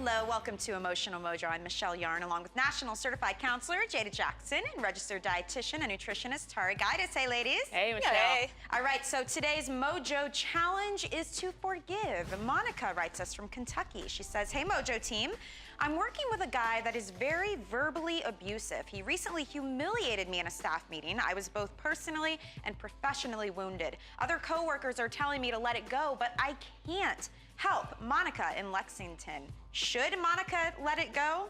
Hello, welcome to Emotional Mojo. I'm Michelle Yarn, along with National Certified Counselor Jada Jackson and Registered Dietitian and Nutritionist Tara Guidis. Hey, ladies. Hey, Michelle. Hey. All right, so today's Mojo challenge is to forgive. Monica writes us from Kentucky. She says, hey, Mojo team, I'm working with a guy that is very verbally abusive. He recently humiliated me in a staff meeting. I was both personally and professionally wounded. Other coworkers are telling me to let it go, but I can't. Help, Monica in Lexington. Should Monica let it go?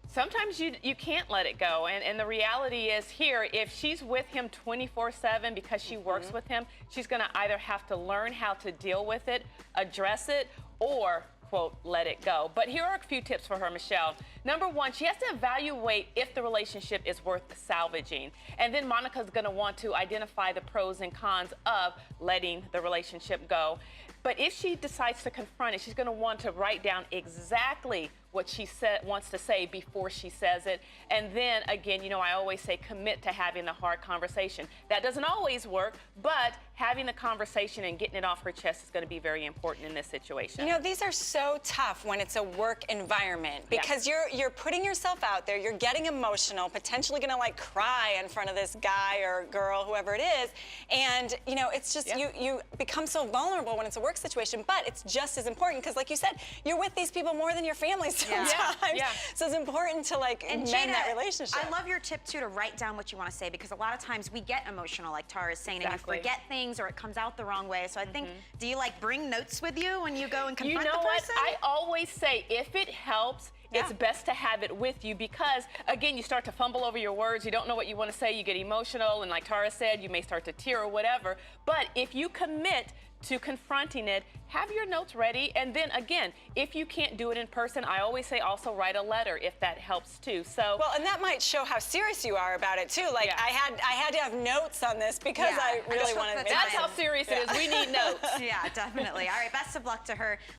Sometimes you can't let it go, and the reality is here, if she's with him 24/7 because she works with him, she's gonna either have to learn how to deal with it, address it, or quote, let it go. But here are a few tips for her, Michelle. Number one, she has to evaluate if the relationship is worth salvaging. And then Monica's gonna want to identify the pros and cons of letting the relationship go. But if she decides to confront it, she's gonna want to write down exactly what she wants to say before she says it. And then again, you know, I always say commit to having the hard conversation. That doesn't always work, but having the conversation and getting it off her chest is gonna be very important in this situation. You know, these are so tough when it's a work environment because you're putting yourself out there, you're getting emotional, potentially gonna like cry in front of this guy or girl, whoever it is. And you know, it's just, you become so vulnerable when it's a work situation, but it's just as important because like you said, you're with these people more than your family sometimes. So it's important to like mend that relationship. I love your tip too to write down what you want to say because a lot of times we get emotional, like Tara is saying, and you forget things or it comes out the wrong way. So I think, do you like bring notes with you when you go and confront the person? You know what? I always say if it helps, it's best to have it with you because, again, you start to fumble over your words. You don't know what you want to say. You get emotional. And like Tara said, you may start to tear or whatever. But if you commit to confronting it, have your notes ready. And then again, if you can't do it in person, I always say also write a letter if that helps too. So well, and that might show how serious you are about it too. Like I had to have notes on this because I really wanted to. That's how serious it is. We need notes. Yeah, definitely. All right, best of luck to her.